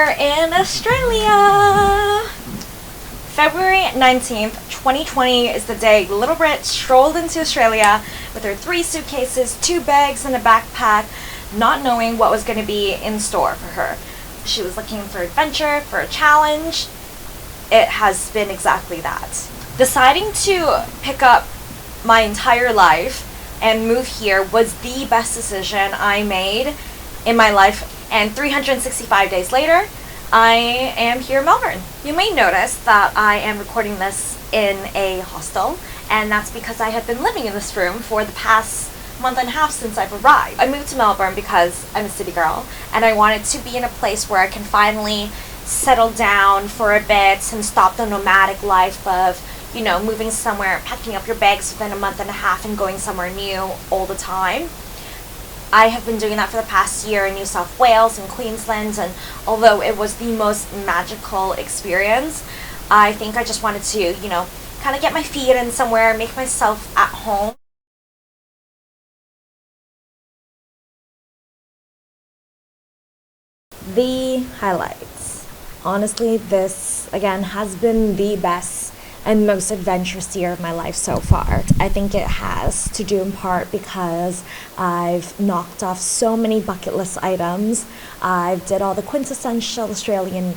here in Australia. February 19th, 2020 is the day little Brit strolled into Australia with her 3 suitcases, 2 bags, and a backpack, not knowing what was going to be in store for her. She was looking for adventure, for a challenge. It has been exactly that. Deciding to pick up my entire life and move here was the best decision I made in my life, and 365 days later, I am here in Melbourne. You may notice that I am recording this in a hostel, and that's because I have been living in this room for the past month and a half since I've arrived. I moved to Melbourne because I'm a city girl, and I wanted to be in a place where I can finally settle down for a bit and stop the nomadic life of, you know, moving somewhere, packing up your bags within a month and a half and going somewhere new all the time. I have been doing that for the past year in New South Wales and Queensland, and although it was the most magical experience, I think I just wanted to, you know, kind of get my feet in somewhere, make myself at home. The highlights. Honestly, this again has been the best and most adventurous year of my life so far. I think it has to do in part because I've knocked off so many bucket list items. I did all the quintessential Australian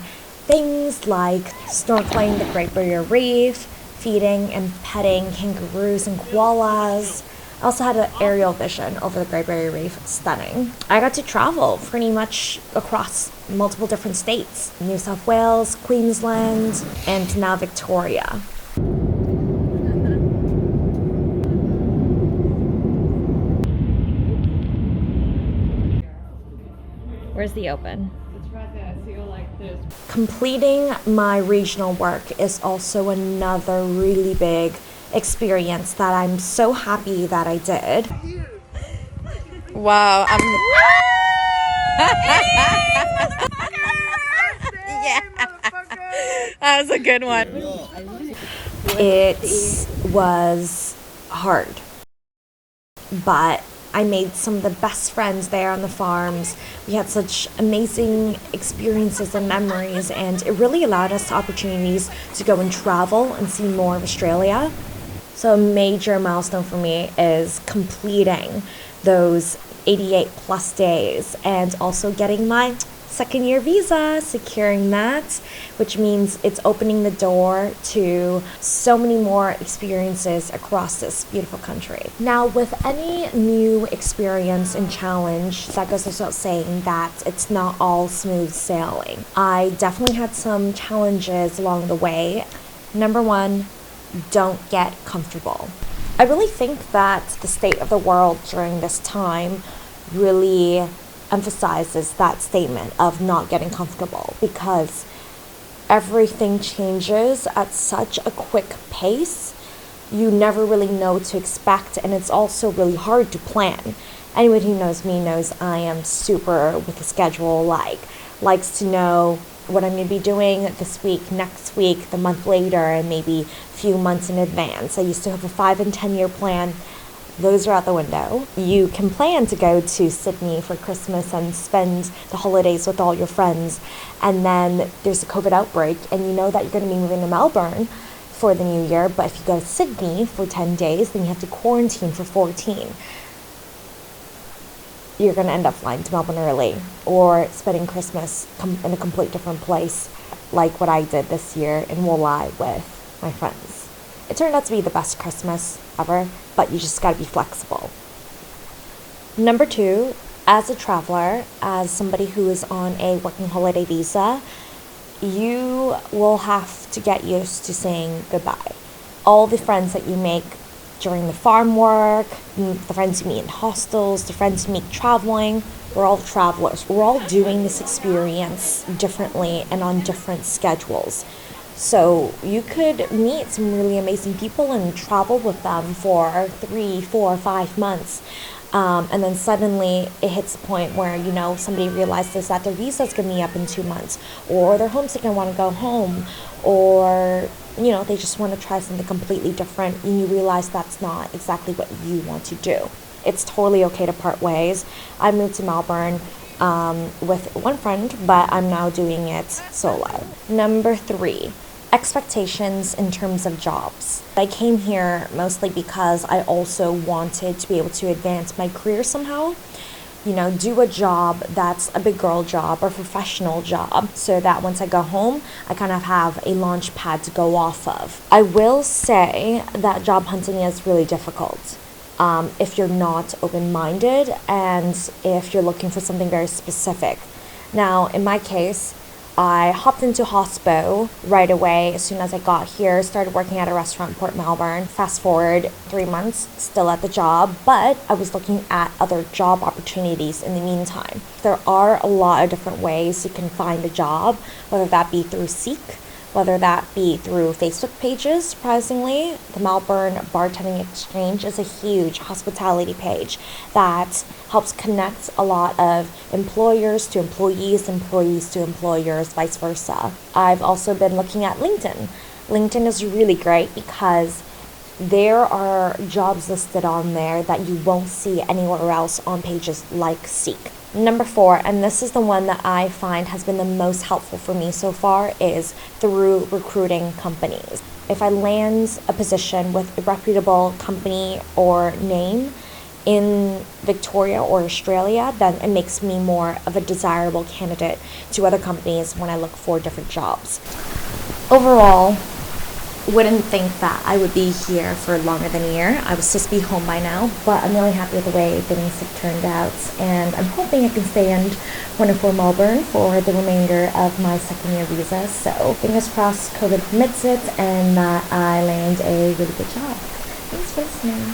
things like snorkeling the Great Barrier Reef, feeding and petting kangaroos and koalas. I also had an aerial vision over the Great Barrier Reef, stunning. I got to travel pretty much across multiple different states, New South Wales, Queensland, and now Victoria. Where's the open? It's right there, so you're like this. Completing my regional work is also another really big experience that I'm so happy that I did. Wow, yeah, that was a good one. It was hard, but I made some of the best friends there on the farms. We had such amazing experiences and memories, and it really allowed us opportunities to go and travel and see more of Australia. So a major milestone for me is completing those 88 plus days and also getting my second year visa, securing that, which means it's opening the door to so many more experiences across this beautiful country. Now, with any new experience and challenge, that goes without saying that it's not all smooth sailing. I definitely had some challenges along the way. Number one, don't get comfortable. I really think that the state of the world during this time really emphasizes that statement of not getting comfortable, because everything changes at such a quick pace. You never really know what to expect, and it's also really hard to plan. Anyone who knows me knows I am super with a schedule, likes to know what I'm going to be doing this week, next week, the month later, and maybe a few months in advance. I used to have a 5 and 10 year plan. Those are out the window. You can plan to go to Sydney for Christmas and spend the holidays with all your friends, and then there's a COVID outbreak and you know that you're going to be moving to Melbourne for the new year, but if you go to Sydney for 10 days, then you have to quarantine for 14. You're going to end up flying to Melbourne early or spending Christmas in a complete different place, like what I did this year in Woolleye with my friends. It turned out to be the best Christmas ever, but you just gotta be flexible. Number 2, as a traveler, as somebody who is on a working holiday visa, you will have to get used to saying goodbye. All the friends that you make during the farm work, the friends you meet in hostels, the friends you meet traveling, we're all travelers. We're all doing this experience differently and on different schedules. So you could meet some really amazing people and travel with them for 3, 4, 5 months. And then suddenly it hits a point where, you know, somebody realizes that their visa's going to be up in 2 months, or they're homesick and want to go home, or, you know, they just want to try something completely different, and you realize that's not exactly what you want to do. It's totally okay to part ways. I moved to Melbourne with one friend, but I'm now doing it solo. Number 3, expectations in terms of jobs. I came here mostly because I also wanted to be able to advance my career somehow. Do a job that's a big girl job or professional job, so that once I go home, I kind of have a launch pad to go off of. I will say that job hunting is really difficult. If you're not open-minded and if you're looking for something very specific. Now, in my case, I hopped into hospo right away as soon as I got here, started working at a restaurant in Port Melbourne. Fast forward 3 months, still at the job, but I was looking at other job opportunities in the meantime. There are a lot of different ways you can find a job, whether that be through Seek, whether that be through Facebook pages. Surprisingly, the Melbourne Bartending Exchange is a huge hospitality page that helps connect a lot of employers to employees, employees to employers, vice versa. I've also been looking at LinkedIn. LinkedIn is really great because there are jobs listed on there that you won't see anywhere else on pages like Seek. Number 4, and this is the one that I find has been the most helpful for me so far, is through recruiting companies. If I land a position with a reputable company or name in Victoria or Australia, then it makes me more of a desirable candidate to other companies when I look for different jobs. Overall, wouldn't think that I would be here for longer than a year. I was supposed to be home by now, but I'm really happy with the way things have turned out, and I'm hoping I can stay in 104 Melbourne for the remainder of my second year visa. So fingers crossed COVID permits it and that I land a really good job. Thanks for listening.